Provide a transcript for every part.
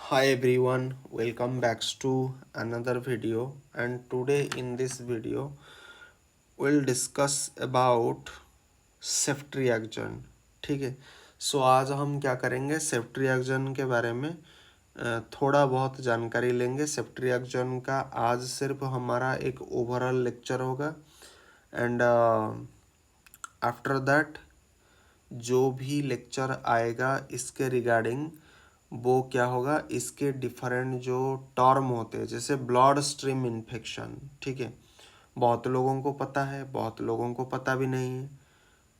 Hi everyone, welcome back to another video, and today in this video we'll discuss about ceftriaxone. ठीक है। आज हम क्या करेंगे, सेफ्ट रिएक्शन के बारे में थोड़ा बहुत जानकारी लेंगे। सेफ्ट रिएक्शन का आज सिर्फ हमारा एक ओवरऑल लेक्चर होगा एंड आफ्टर दैट जो भी लेक्चर आएगा इसके रिगार्डिंग वो क्या होगा, इसके डिफरेंट जो टर्म होते हैं जैसे ब्लड स्ट्रीम इन्फेक्शन। ठीक है, बहुत लोगों को पता है, बहुत लोगों को पता भी नहीं है।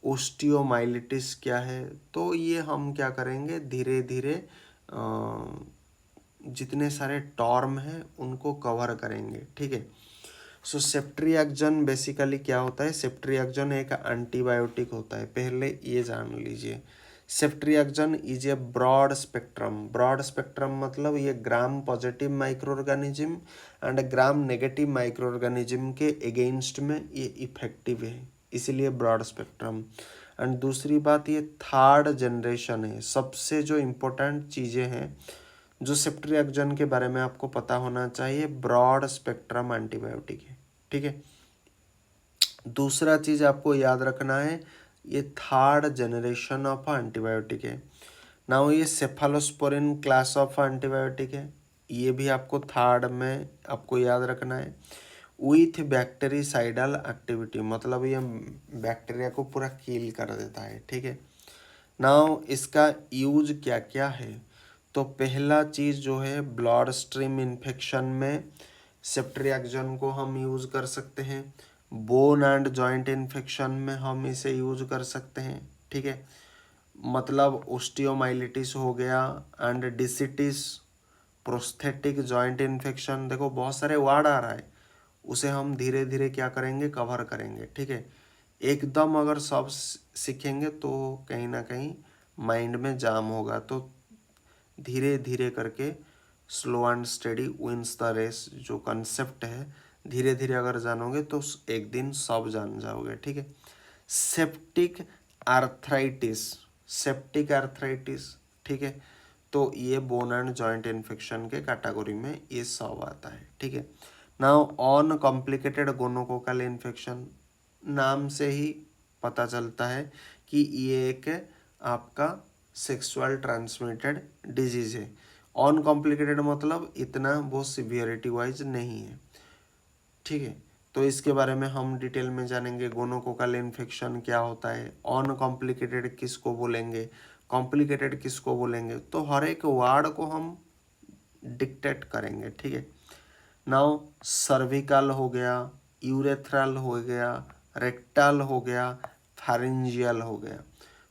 ओस्टियोमाइलिटिस क्या है, तो ये हम क्या करेंगे धीरे धीरे जितने सारे टर्म हैं उनको कवर करेंगे। ठीक है। सेफ्ट्रिएक्सन बेसिकली क्या होता है, सेफ्ट्रिएक्सन एक एंटीबायोटिक होता है, पहले ये जान लीजिए। Ceftriaxone is a broad spectrum. Broad spectrum मतलब ये gram positive microorganism and gram negative microorganism के अगेंस्ट में ये इफेक्टिव है, इसीलिए ब्रॉड स्पेक्ट्रम। एंड दूसरी बात, ये थर्ड जनरेशन है। सबसे जो इम्पोर्टेंट चीज़ें हैं जो सेफ्ट्रिएक्सन के बारे में आपको पता होना चाहिए, ब्रॉड स्पेक्ट्रम एंटीबायोटिक है। ठीक है। दूसरा चीज़ आपको याद रखना है, ये थर्ड जनरेशन ऑफ एंटीबायोटिक है। नाउ ये सेफालोस्पोरिन क्लास ऑफ एंटीबायोटिक है, ये भी आपको थर्ड में आपको याद रखना है। विथ बैक्टीरिसाइडल एक्टिविटी, मतलब ये बैक्टीरिया को पूरा किल कर देता है। ठीक है। नाउ इसका यूज क्या क्या है, तो पहला चीज़ जो है ब्लड स्ट्रीम इन्फेक्शन में सेफ्ट्रिएक्सन को हम यूज़ कर सकते हैं। बोन एंड जॉइंट इन्फेक्शन में हम इसे यूज़ कर सकते हैं। ठीक है, मतलब ओस्टियोमाइलिटिस हो गया एंड डिसिटिस, प्रोस्थेटिक जॉइंट इन्फेक्शन, देखो बहुत सारे वर्ड आ रहा है, उसे हम धीरे धीरे क्या करेंगे, कवर करेंगे। ठीक है। एकदम अगर सब सीखेंगे तो कहीं ना कहीं माइंड में जाम होगा, तो धीरे धीरे करके slow and steady wins the race जो कंसेप्ट है, धीरे धीरे अगर जानोगे तो एक दिन सब जान जाओगे। ठीक है। सेप्टिक आर्थराइटिस, सेप्टिक आर्थराइटिस, ठीक है, तो ये बोन एंड जॉइंट इन्फेक्शन के कैटेगरी में ये सब आता है। ठीक है। Now on complicated gonococcal infection, नाम से ही पता चलता है कि ये एक आपका सेक्सुअल ट्रांसमिटेड डिजीज है। ऑन कॉम्प्लिकेटेड मतलब इतना वो सिवियरिटी वाइज नहीं है। ठीक है, तो इसके बारे में हम डिटेल में जानेंगे। गोनोकोकल इन्फेक्शन क्या होता है, ऑन कॉम्प्लिकेटेड किसको बोलेंगे, कॉम्प्लिकेटेड किसको बोलेंगे, तो हर एक वर्ड को हम डिक्टेट करेंगे। ठीक है। नाउ सर्विकल हो गया, यूरेथ्रल हो गया, रेक्टल हो गया, फैरिंजियल हो गया,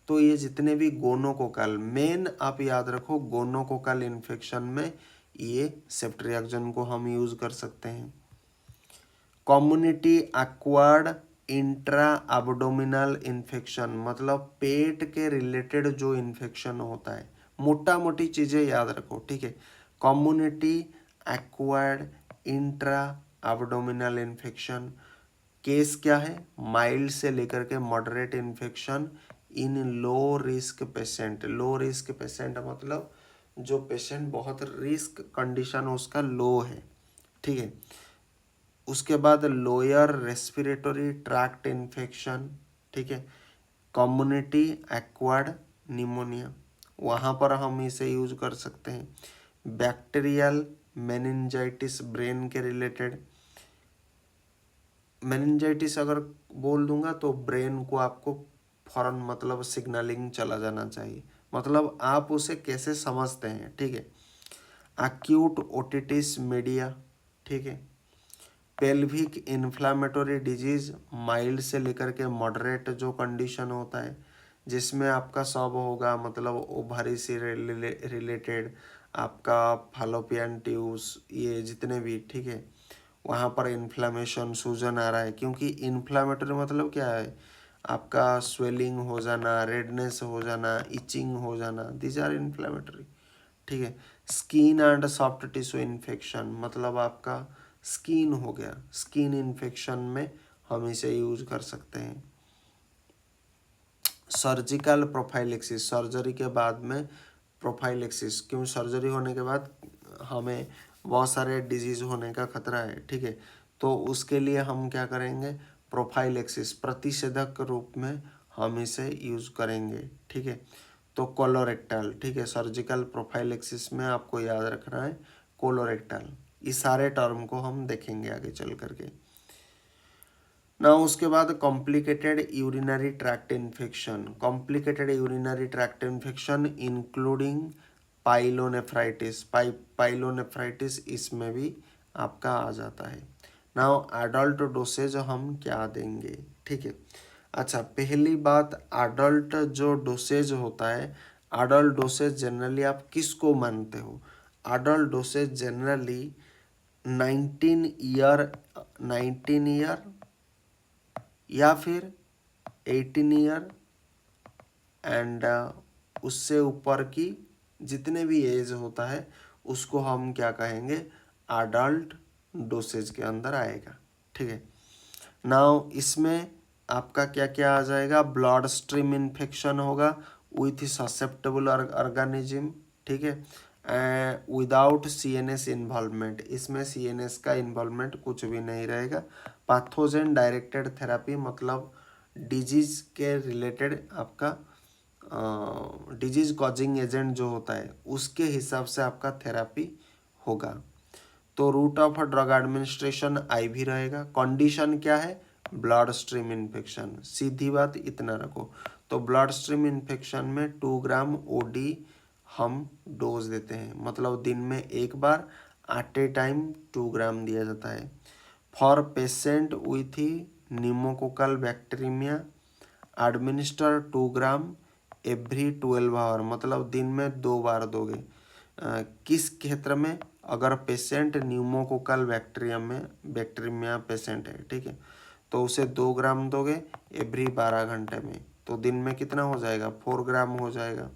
तो ये जितने भी गोनोकोकल, मेन आप याद रखो गोनोकोकल इन्फेक्शन में ये सेफ्ट्रिएक्सन को हम यूज़ कर सकते हैं। Community acquired intra abdominal infection, मतलब पेट के रिलेटेड जो इन्फेक्शन होता है, मोटा मोटी चीज़ें याद रखो। ठीक है। Community acquired intra abdominal infection case क्या है, माइल्ड से लेकर के moderate infection in low risk patient. Low risk patient मतलब जो पेशेंट बहुत रिस्क कंडीशन उसका लो है। ठीक है। उसके बाद लोअर रेस्पिरेटरी ट्रैक्ट इन्फेक्शन, ठीक है, कम्युनिटी एक्वायर्ड निमोनिया, वहाँ पर हम इसे यूज कर सकते हैं। बैक्टीरियल मेनिंजाइटिस, ब्रेन के रिलेटेड मेनिंजाइटिस अगर बोल दूंगा तो ब्रेन को आपको फौरन मतलब सिग्नलिंग चला जाना चाहिए, मतलब आप उसे कैसे समझते हैं। ठीक है। एक्यूट ओटिटिस मीडिया, ठीक है, पेल्विक इन्फ्लामेटरी डिजीज, माइल्ड से लेकर के मॉडरेट जो कंडीशन होता है जिसमें आपका सब होगा, मतलब ओवरी से रिलेटेड आपका फैलोपियन ट्यूब्स, ये जितने भी, ठीक है, वहाँ पर इन्फ्लामेशन, सूजन आ रहा है, क्योंकि इन्फ्लामेटरी मतलब क्या है, आपका स्वेलिंग हो जाना, रेडनेस हो जाना, इचिंग हो जाना, दीज आर इन्फ्लामेटरी। ठीक है। Skin and soft tissue infection, मतलब आपका स्किन हो गया, स्किन इन्फेक्शन में हम इसे यूज कर सकते हैं। सर्जिकल प्रोफाइलेक्सिस, सर्जरी के बाद में प्रोफाइलेक्सिस, क्यों सर्जरी होने के बाद हमें बहुत सारे डिजीज होने का खतरा है, ठीक है। तो उसके लिए हम क्या करेंगे, प्रोफाइलेक्सिस प्रतिषेधक रूप में हम इसे यूज करेंगे, ठीक है। तो कोलोरेक्टल, ठीक है, सर्जिकल प्रोफाइलेक्सिस में आपको याद रखना है कोलोरेक्टल। इस सारे टर्म को हम देखेंगे आगे चल करके ना। उसके बाद complicated urinary tract infection, complicated urinary tract infection including pyelonephritis, pyelonephritis इसमें भी आपका आ जाता है। नाउ एडल्ट डोसेज हम क्या देंगे, ठीक है। अच्छा, पहली बात, एडल्ट जो डोसेज होता है, एडल्ट डोसेज जनरली आप किसको मानते हो? एडल्ट डोसेज जनरली 19 ईयर या फिर 18 ईयर एंड उससे ऊपर की जितने भी एज होता है उसको हम क्या कहेंगे, एडल्ट डोसेज के अंदर आएगा, ठीक है। नाउ इसमें आपका क्या क्या आ जाएगा, ब्लड स्ट्रीम इन्फेक्शन होगा विथ ससेप्टेबल ऑर्गेनिज्म, ठीक है, विदाउट सीएनएस इन्वॉल्वमेंट, इसमें सीएनएस का इन्वॉल्वमेंट कुछ भी नहीं रहेगा। पैथोजन डायरेक्टेड थेरापी मतलब डिजीज के रिलेटेड आपका डिजीज कॉजिंग एजेंट जो होता है उसके हिसाब से आपका थेरापी होगा। तो route of drug administration IV रहेगा। कंडीशन क्या है, ब्लड स्ट्रीम इन्फेक्शन, सीधी बात इतना रखो। तो ब्लड स्ट्रीम इन्फेक्शन में 2 ग्राम ओडी हम डोज देते हैं, मतलब दिन में एक बार एट ए टाइम 2 ग्राम दिया जाता है। For patient with pneumococcal bacteria administer 2 gram every 12 hour, मतलब दिन में 2 बार दोगे। किस क्षेत्र में, अगर पेशेंट न्यूमोकोकल बैक्टीरिया पेशेंट है, ठीक है, तो उसे 2 ग्राम दोगे एवरी 12 घंटे में, तो दिन में कितना हो जाएगा, 4 ग्राम हो जाएगा।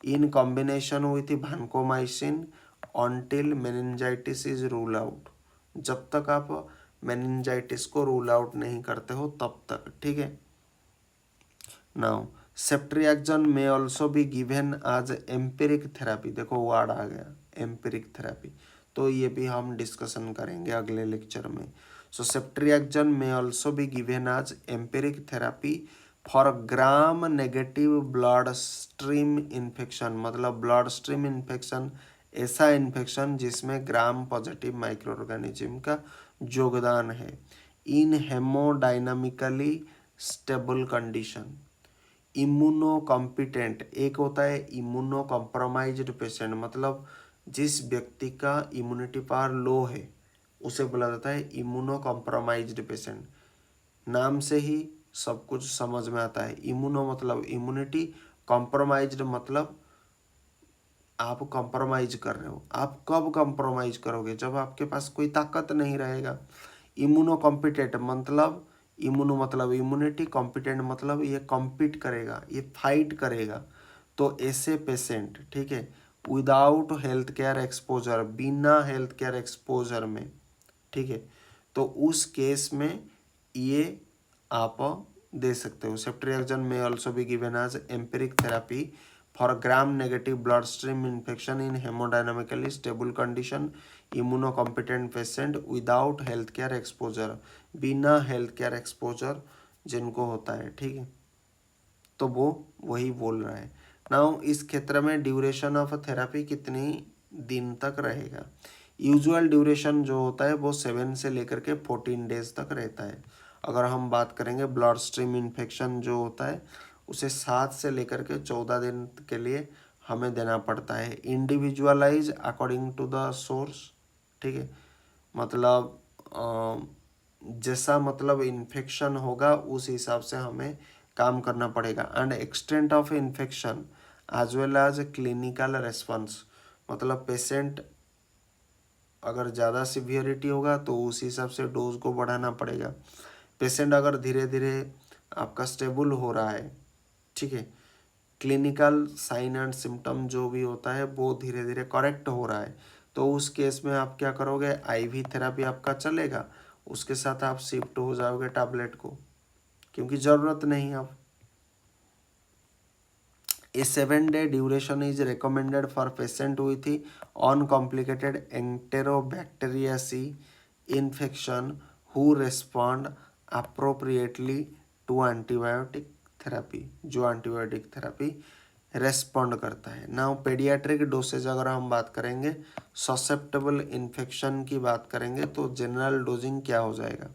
In combination with vancomycin until meningitis is rule out, जब तक आप मेनिंजाइटिस को रूल आउट नहीं करते हो तब तक, ठीक है। Now ceftriaxone may also be given as empiric therapy, देखो वर्ड आ गया एम्पिरिक थेरापी, तो ये भी हम डिस्कशन करेंगे अगले लेक्चर में। So ceftriaxone may also be given as empiric therapy for gram negative blood stream infection, मतलब ब्लड स्ट्रीम इन्फेक्शन ऐसा इन्फेक्शन जिसमें ग्राम पॉजिटिव माइक्रो ऑर्गेनिज्म का योगदान है। In hemodynamically stable condition, immunocompetent, एक होता है इम्यूनो कॉम्प्रोमाइज्ड पेशेंट, मतलब जिस व्यक्ति का इम्यूनिटी पावर लो है उसे बोला जाता है इम्यूनो कॉम्प्रोमाइज्ड पेशेंट। नाम से ही सब कुछ समझ में आता है, इम्यूनो मतलब इम्यूनिटी, कॉम्प्रोमाइज्ड मतलब आप कॉम्प्रोमाइज कर रहे हो। आप कब कॉम्प्रोमाइज करोगे, जब आपके पास कोई ताकत नहीं रहेगा। इम्यूनो कॉम्पिटेंट मतलब इम्यूनो मतलब इम्यूनिटी, कॉम्पिटेंट मतलब ये कॉम्पीट करेगा, ये फाइट करेगा। तो ऐसे पेशेंट, ठीक है, विदाउट हेल्थ केयर एक्सपोजर, बिना हेल्थ केयर एक्सपोजर में, ठीक है, तो उस केस में ये आप दे सकते हो। Ceftriaxone may also be given as empiric therapy for gram negative blood stream infection in hemodynamically stable condition immunocompetent patient without health care exposure, बिना हेल्थ केयर एक्सपोजर जिनको होता है, ठीक है, तो वो वही बोल रहा है। नाउ इस क्षेत्र में ड्यूरेशन ऑफ थेरापी कितनी दिन तक रहेगा, यूजुअल ड्यूरेशन जो होता है वो 7 से लेकर के 14 डेज तक रहता है। अगर हम बात करेंगे ब्लड स्ट्रीम इन्फेक्शन जो होता है उसे 7 से लेकर के 14 दिन के लिए हमें देना पड़ता है, individualise according to the source, ठीक है, मतलब जैसा मतलब इन्फेक्शन होगा उस हिसाब से हमें काम करना पड़ेगा। And extent of infection as well as clinical response, मतलब पेशेंट अगर ज़्यादा सिवियरिटी होगा तो उस हिसाब से डोज को बढ़ाना पड़ेगा। पेशेंट अगर धीरे धीरे आपका स्टेबल हो रहा है, ठीक है, क्लिनिकल साइन एंड सिम्टम जो भी होता है वो धीरे धीरे करेक्ट हो रहा है, तो उस केस में आप क्या करोगे, आईवी थेरापी आपका चलेगा, उसके साथ आप शिफ्ट हो जाओगे टैबलेट को, क्योंकि ज़रूरत नहीं अब। A 7-day duration is recommended for patient with uncomplicated enterobacteriaceae infection who respond appropriately to antibiotic therapy, जो एंटीबायोटिक थेरेपी रेस्पॉन्ड करता है। नाउ पेडियाट्रिक डोसेज अगर हम बात करेंगे, ससेप्टेबल इन्फेक्शन की बात करेंगे तो जनरल डोजिंग क्या हो जाएगा?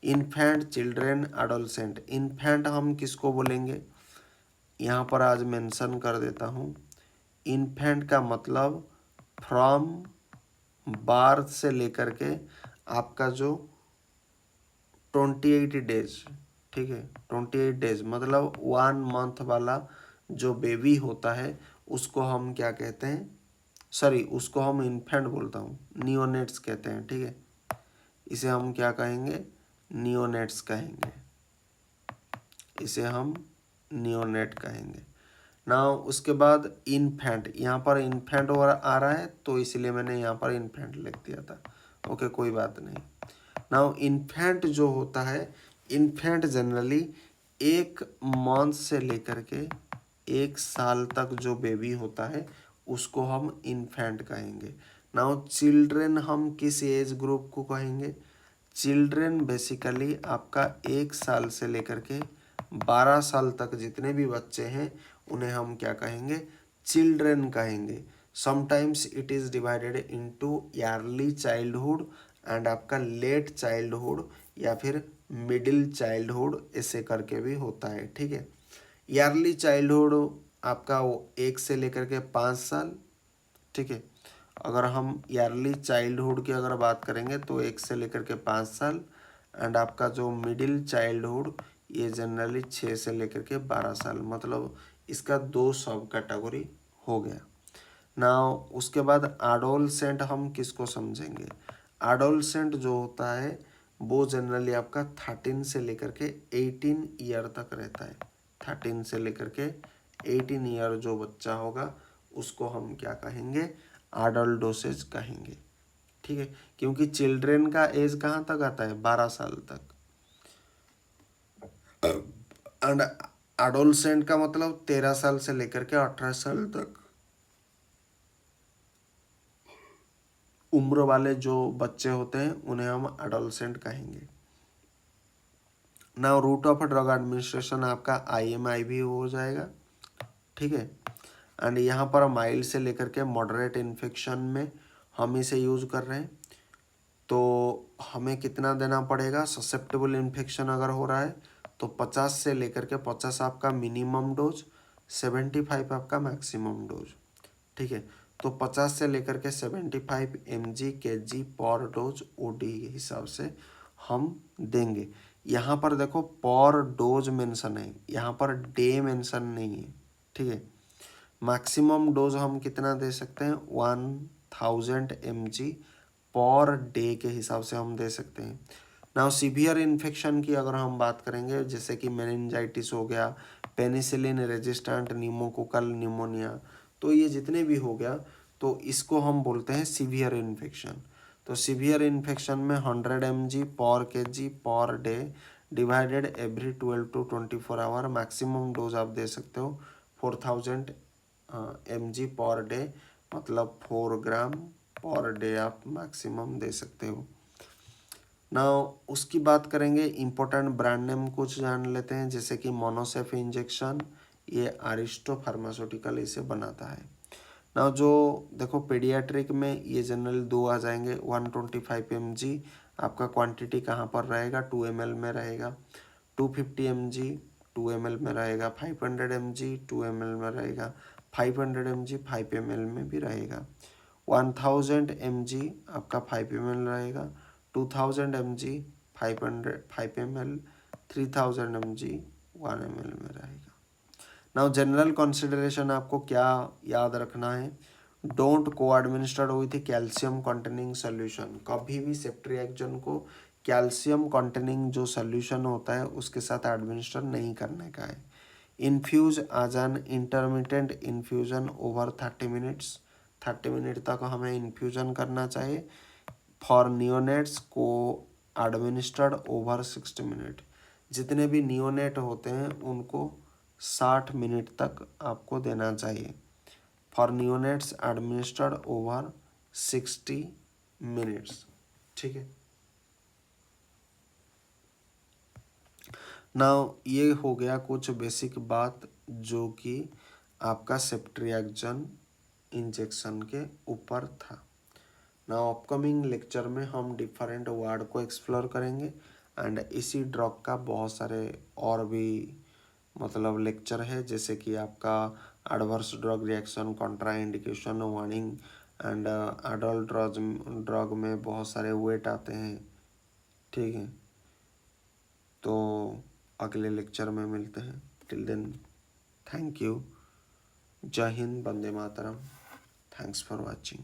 Infant, children, adolescent. इन्फेंट हम किसको बोलेंगे? यहाँ पर आज मेंशन कर देता हूँ। इन्फेंट का मतलब फ्रॉम बार्थ से लेकर के आपका जो 28 डेज, ठीक है, 28 डेज मतलब 1 मंथ वाला जो बेबी होता है उसको हम क्या कहते हैं? सॉरी, उसको हम इन्फेंट बोलता हूँ, नियोनेट्स कहते हैं, ठीक है। इसे हम क्या कहेंगे? नियोनेट्स कहेंगे, इसे हम नियोनेट कहेंगे। नाउ उसके बाद इन्फेंट, यहाँ पर इन्फेंट और आ रहा है तो इसलिए मैंने यहाँ पर इन्फेंट लिख दिया था। ओके, कोई बात नहीं। नाउ इन्फेंट जो होता है, इन्फेंट जनरली 1 मंथ से लेकर के 1 साल तक जो बेबी होता है उसको हम इन्फेंट कहेंगे। नाउ चिल्ड्रेन हम किस एज ग्रुप को कहेंगे? चिल्ड्रेन बेसिकली आपका 1 साल से लेकर के 12 साल तक जितने भी बच्चे हैं उन्हें हम क्या कहेंगे? चिल्ड्रेन कहेंगे। Sometimes it is divided into early childhood and आपका लेट चाइल्डहुड या फिर मिडिल चाइल्डहुड, ऐसे करके भी होता है, ठीक है। अर्ली चाइल्डहुड आपका वो 1 से लेकर के 5 साल, ठीक है। अगर हम ईयरली चाइल्डहुड की अगर बात करेंगे तो 1 से लेकर के 5 साल, एंड आपका जो मिडिल चाइल्डहुड ये जनरली 6 से लेकर के 12 साल, मतलब इसका 2 सब कैटेगरी हो गया। नाउ उसके बाद एडोलसेंट हम किसको समझेंगे? एडोलसेंट जो होता है वो जनरली आपका 13 से लेकर के 18 ईयर तक रहता है। 13 से लेकर के 18 ईयर जो बच्चा होगा उसको हम क्या कहेंगे? एडल्ट डोसेज कहेंगे, ठीक है। क्योंकि चिल्ड्रेन का एज कहाँ तक आता है? 12 साल तक। एंड एडोलसेंट का मतलब 13 साल से लेकर के 18 साल तक उम्र वाले जो बच्चे होते हैं उन्हें हम एडोलसेंट कहेंगे। Now route of drug administration आपका IMI भी हो जाएगा, ठीक है। एंड यहाँ पर माइल्ड से लेकर के मॉडरेट इन्फेक्शन में हम इसे यूज़ कर रहे हैं, तो हमें कितना देना पड़ेगा? ससेप्टेबल इन्फेक्शन अगर हो रहा है तो 50 से लेकर के 50 आपका मिनिमम डोज, 75 आपका मैक्सिमम डोज, ठीक है। तो 50 से लेकर के 75 mg kg पर डोज OD के हिसाब से हम देंगे। यहाँ पर देखो पर डोज मेंशन है, यहाँ पर डे मेंशन नहीं है, ठीक है। मैक्सिमम डोज हम कितना दे सकते हैं? 1000 mg पर डे के हिसाब से हम दे सकते हैं। नाउ सीवियर इन्फेक्शन की अगर हम बात करेंगे, जैसे कि मेनिंजाइटिस हो गया, पेनिसिलिन रेजिस्टेंट निमोकोकल निमोनिया, तो ये जितने भी हो गया तो इसको हम बोलते हैं सीवियर इन्फेक्शन। तो सीवियर इन्फेक्शन में 100 mg पर kg पर day divided every 12 to 24 hour, maximum dose आप दे सकते हो 4000 mg पर डे, मतलब 4 ग्राम पर डे आप मैक्सिमम दे सकते हो। नाउ उसकी बात करेंगे, इम्पोर्टेंट ब्रांड नेम कुछ जान लेते हैं, जैसे कि मोनोसेफ इंजेक्शन, ये अरिस्टो फार्मास्यूटिकल इसे बनाता है। नाउ जो देखो पेडियाट्रिक में ये जनरल 2 आ जाएंगे। 125 mg आपका क्वांटिटी कहाँ पर रहेगा? 2 ml में रहेगा। 250 mg 2 ml में रहेगा। 500 mg 2 ml में रहेगा। 500 mg 5 ml में भी रहेगा। 1000 mg आपका 5 ml रहेगा। 2000 mg 5 ml, 3000 mg 1 ml में रहेगा। नाउ जनरल कंसिडरेशन आपको क्या याद रखना है? डोंट को administered with calcium containing solution. कभी भी सेफ्ट्रिएक्सन को कैल्शियम कंटेनिंग जो सोल्यूशन होता है उसके साथ एडमिनिस्टर नहीं करने का है। Infuse as an intermittent infusion over 30 minutes, 30 minute तक हमें इन्फ्यूजन करना चाहिए। फॉर नियोनेट्स को एडमिनिस्टर्ड ओवर 60 मिनट, जितने भी नियोनेट होते हैं उनको 60 मिनट तक आपको देना चाहिए। For neonates administered over 60 minutes, ठीक है। नाउ ये हो गया कुछ बेसिक बात जो कि आपका सेफ्ट्रियाक्सन इंजेक्शन के ऊपर था। नाउ अपकमिंग लेक्चर में हम डिफरेंट वार्ड को एक्सप्लोर करेंगे एंड इसी ड्रग का बहुत सारे और भी मतलब लेक्चर है, जैसे कि आपका adverse drug reaction, Contra indication, warning and adult drug में बहुत सारे वेट आते हैं, ठीक है। तो अगले लेक्चर में मिलते हैं। Till then thank you. जय हिंद, वंदे मातरम। Thanks for watching.